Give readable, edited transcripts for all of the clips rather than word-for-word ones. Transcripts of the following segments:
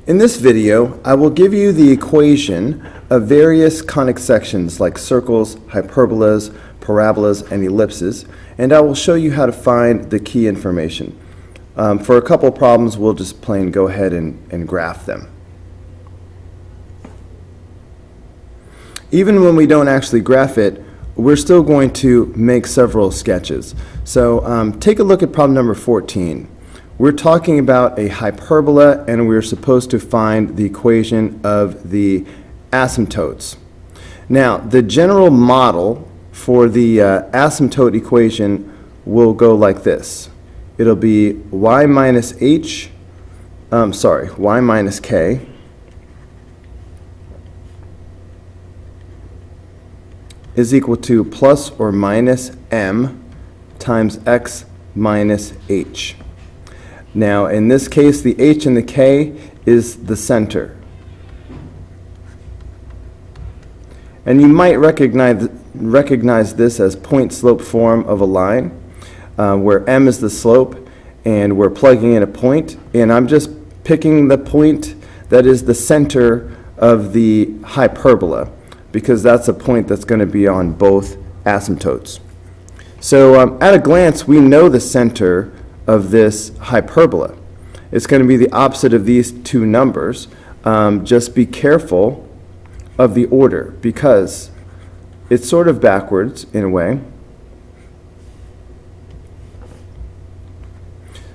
In this video, I will give you the equation of various conic sections like circles, hyperbolas, parabolas, and ellipses, and I will show you how to find the key information. For a couple problems, we'll just plain go ahead and graph them. Even when we don't actually graph it, we're still going to make several sketches. So take a look at problem number 14. We're talking about a hyperbola, and we're supposed to find the equation of the asymptotes. Now, the general model for the asymptote equation will go like this. It'll be y minus k is equal to plus or minus m times x minus h. Now, in this case, the h and the k is the center. And you might recognize this as point-slope form of a line, where m is the slope, and we're plugging in a point, and I'm just picking the point that is the center of the hyperbola, because that's a point that's going to be on both asymptotes. So at a glance, we know the center of this hyperbola. It's going to be the opposite of these two numbers. Just be careful of the order, because it's sort of backwards in a way.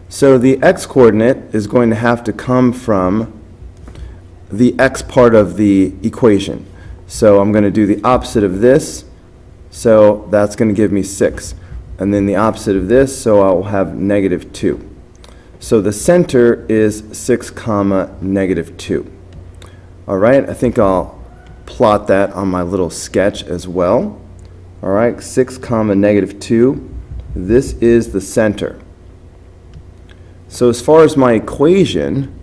So the x-coordinate is going to have to come from the x part of the equation. So I'm going to do the opposite of this, so that's going to give me 6. And then the opposite of this, so I'll have negative 2. So the center is 6 comma negative 2. All right, I think I'll plot that on my little sketch as well. All right, 6 comma negative 2. This is the center. So as far as my equation,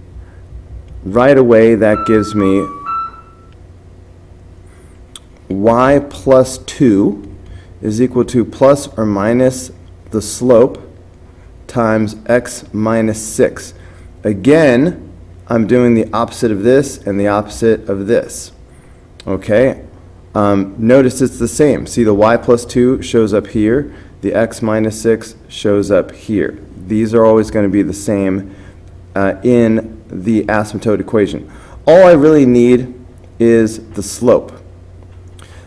right away that gives me y plus 2 is equal to plus or minus the slope times x minus 6. Again, I'm doing the opposite of this and the opposite of this. Okay, notice it's the same. See, the y plus 2 shows up here, the x minus 6 shows up here. These are always going to be the same in the asymptote equation. All I really need is the slope.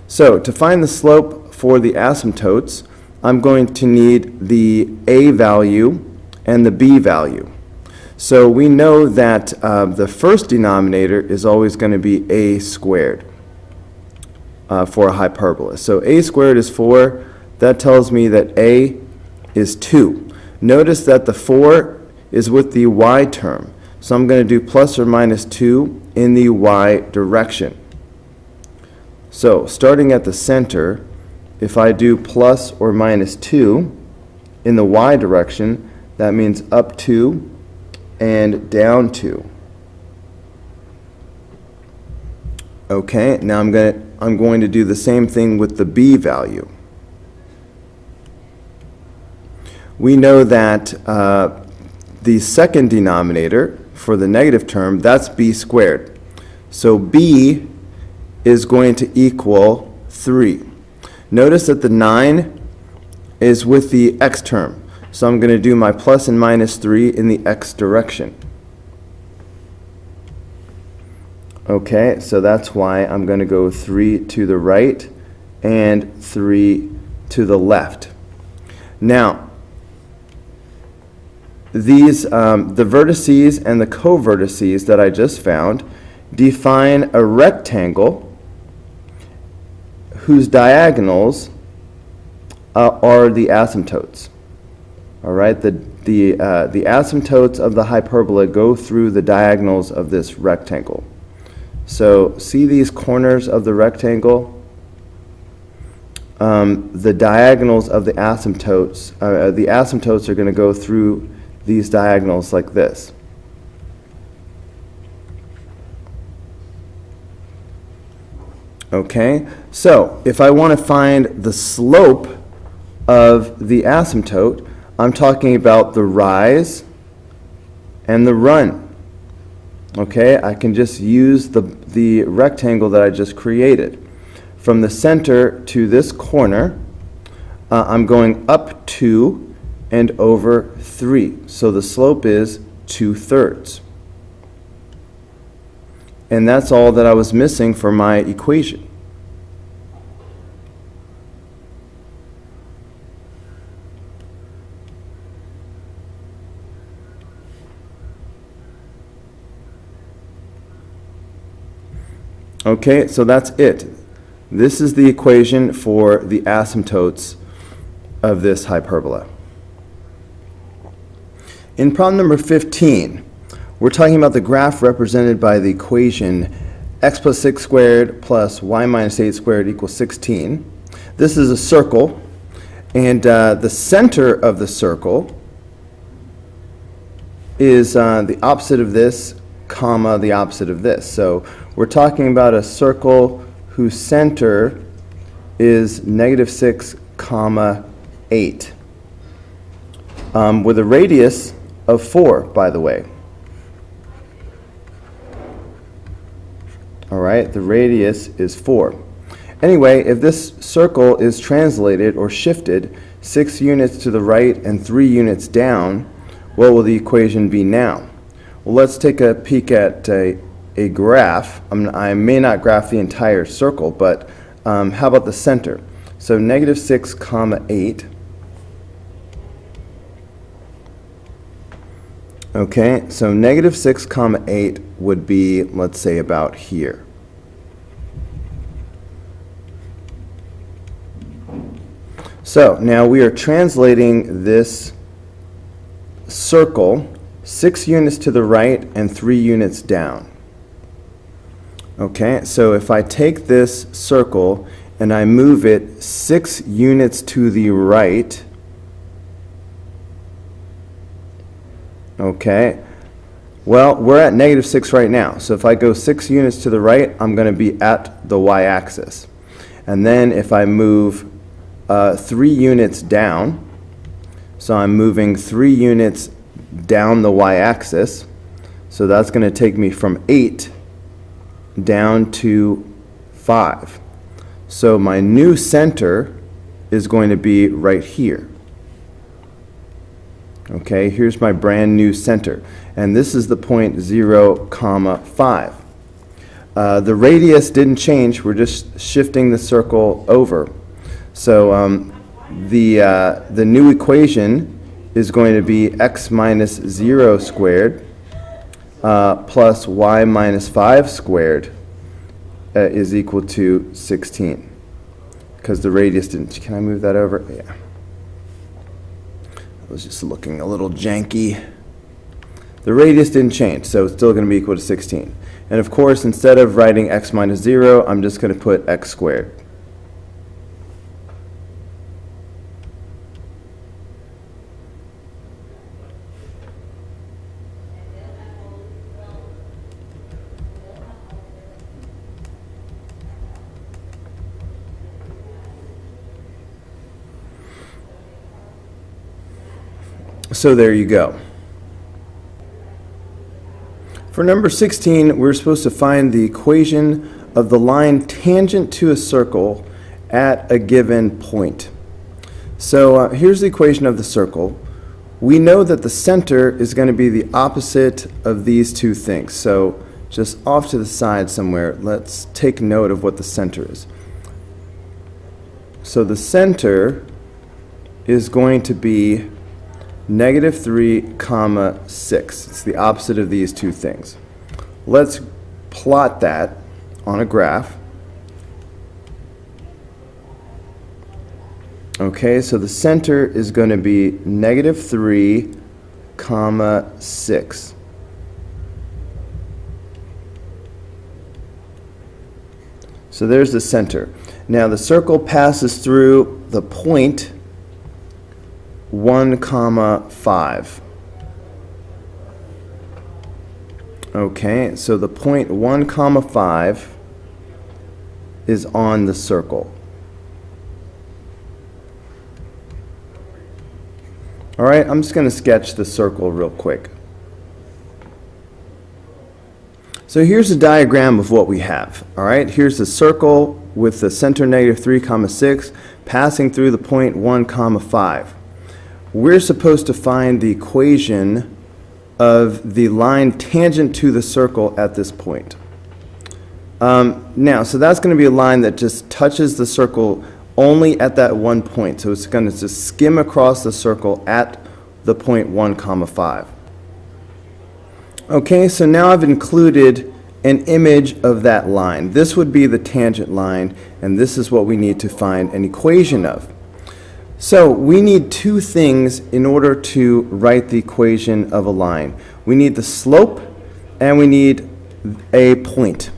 So to find the slope for the asymptotes, I'm going to need the a value and the b value. So we know that the first denominator is always going to be a squared for a hyperbola. So a squared is 4. That tells me that a is 2. Notice that the 4 is with the y term. So I'm going to do plus or minus 2 in the y direction. So starting at the center, if I do plus or minus 2 in the y direction, that means up 2 and down 2. Okay, now I'm going to do the same thing with the b value. We know that the second denominator for the negative term, that's b squared. So b is going to equal 3. Notice that the 9 is with the x term. So I'm going to do my plus and minus 3 in the x direction. Okay, so that's why I'm going to go 3 to the right and 3 to the left. Now, these the vertices and the co-vertices that I just found define a rectangle whose diagonals are the asymptotes. All right, the asymptotes of the hyperbola go through the diagonals of this rectangle. So see these corners of the rectangle? The diagonals of the asymptotes are going to go through these diagonals like this. Okay, so if I want to find the slope of the asymptote, I'm talking about the rise and the run. Okay, I can just use the rectangle that I just created. From the center to this corner, I'm going up 2 and over 3. So the slope is 2/3. And that's all that I was missing for my equation. Okay, so that's it. This is the equation for the asymptotes of this hyperbola. In problem number 15, we're talking about the graph represented by the equation x plus 6 squared plus y minus 8 squared equals 16. This is a circle, and the center of the circle is the opposite of this, comma, the opposite of this. So we're talking about a circle whose center is -6, comma 8, with a radius of 4, by the way. All right, the radius is 4. Anyway, if this circle is translated or shifted 6 units to the right and 3 units down, what will the equation be now? Well, let's take a peek at a graph. I may not graph the entire circle, but how about the center? So -6, comma 8. Okay, so -6, comma 8 would be, let's say, about here. So now we are translating this circle 6 units to the right and 3 units down. Okay, so if I take this circle and I move it 6 units to the right, okay, well, we're at -6 right now. So if I go 6 units to the right, I'm going to be at the y-axis. And then if I move 3 units down, so I'm moving 3 units down the y-axis, so that's going to take me from 8 down to 5. So my new center is going to be right here. Okay, here's my brand new center, and this is the point 0, comma 5. The radius didn't change, we're just shifting the circle over. So the new equation is going to be x minus 0 squared plus y minus 5 squared is equal to 16. Because the radius didn't, can I move that over? Yeah. I was just looking a little janky. The radius didn't change, so it's still going to be equal to 16. And of course, instead of writing x minus 0, I'm just going to put x squared. So there you go. For number 16, we're supposed to find the equation of the line tangent to a circle at a given point. So here's the equation of the circle. We know that the center is going to be the opposite of these two things. So just off to the side somewhere, let's take note of what the center is. So the center is going to be -3, comma 6. It's the opposite of these two things. Let's plot that on a graph. Okay, so the center is going to be -3, comma 6. So there's the center. Now the circle passes through the point 1, comma 5. Okay, so the point 1, comma 5 is on the circle. All right, I'm just going to sketch the circle real quick. So here's a diagram of what we have. All right, here's a circle with the center -3, 6, passing through the point 1, 5. We're supposed to find the equation of the line tangent to the circle at this point. Now, so that's going to be a line that just touches the circle only at that one point. So it's going to just skim across the circle at the point 1, 5. Okay, so now I've included an image of that line. This would be the tangent line, and this is what we need to find an equation of. So we need two things in order to write the equation of a line. We need the slope, and we need a point.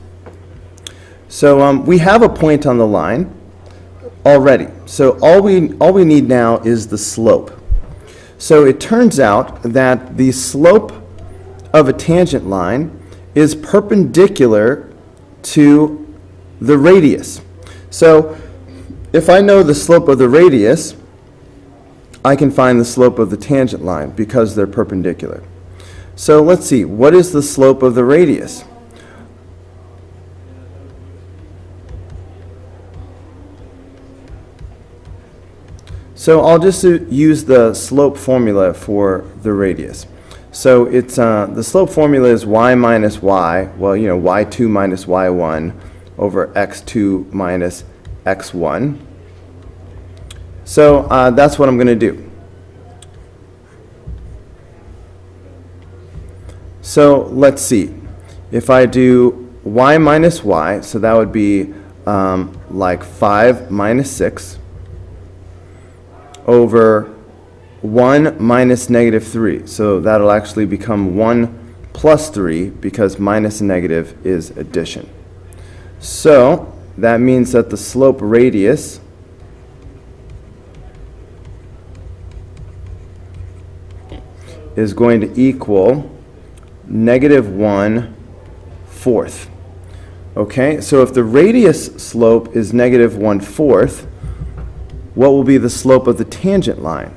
So we have a point on the line already. So all we need now is the slope. So it turns out that the slope of a tangent line is perpendicular to the radius. So if I know the slope of the radius, I can find the slope of the tangent line because they're perpendicular. So let's see, what is the slope of the radius? So I'll just use the slope formula for the radius. So it's the slope formula is y minus y, well, you know, y2 minus y1 over x2 minus x1. So that's what I'm going to do. So let's see. If I do y minus y, so that would be like 5 minus 6 over 1 minus -3. So that'll actually become 1 plus 3 because minus and negative is addition. So that means that the slope radius is going to equal -1/4. Okay, so if the radius slope is -1/4, what will be the slope of the tangent line?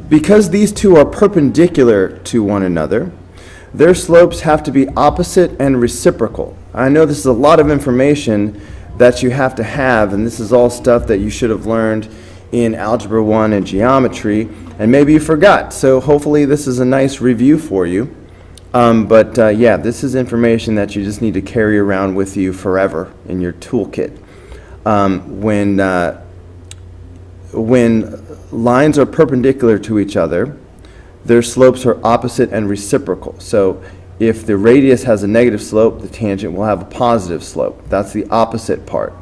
Because these two are perpendicular to one another, their slopes have to be opposite and reciprocal. I know this is a lot of information that you have to have, and this is all stuff that you should have learned in Algebra 1 and geometry, and maybe you forgot. So hopefully this is a nice review for you. Yeah, this is information that you just need to carry around with you forever in your toolkit. When lines are perpendicular to each other, their slopes are opposite and reciprocal. So if the radius has a negative slope, the tangent will have a positive slope. That's the opposite part.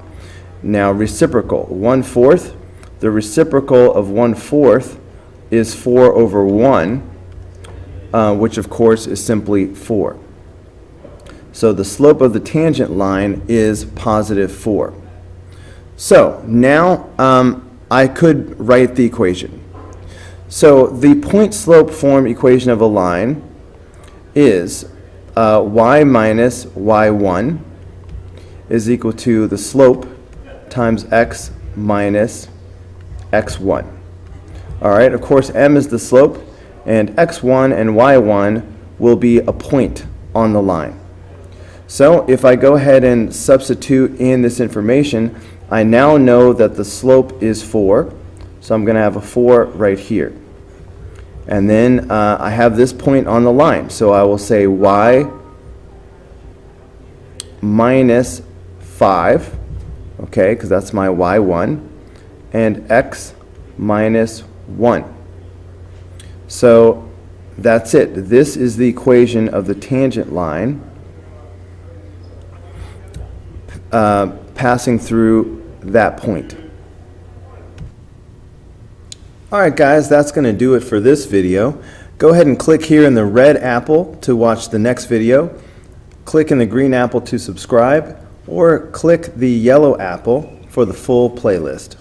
Now reciprocal, 1/4, the reciprocal of 1/4 is 4 over 1, which of course is simply 4. So the slope of the tangent line is +4. So now I could write the equation. So the point slope form equation of a line is y minus y1 is equal to the slope times x minus x1. All right, of course m is the slope, and x1 and y1 will be a point on the line. So if I go ahead and substitute in this information, I now know that the slope is 4, so I'm going to have a 4 right here. And then I have this point on the line, so I will say y minus 5, okay, because that's my y1, and x minus 1. So that's it. This is the equation of the tangent line passing through that point. Alright guys, that's going to do it for this video. Go ahead and click here in the red apple to watch the next video. Click in the green apple to subscribe, or click the yellow apple for the full playlist.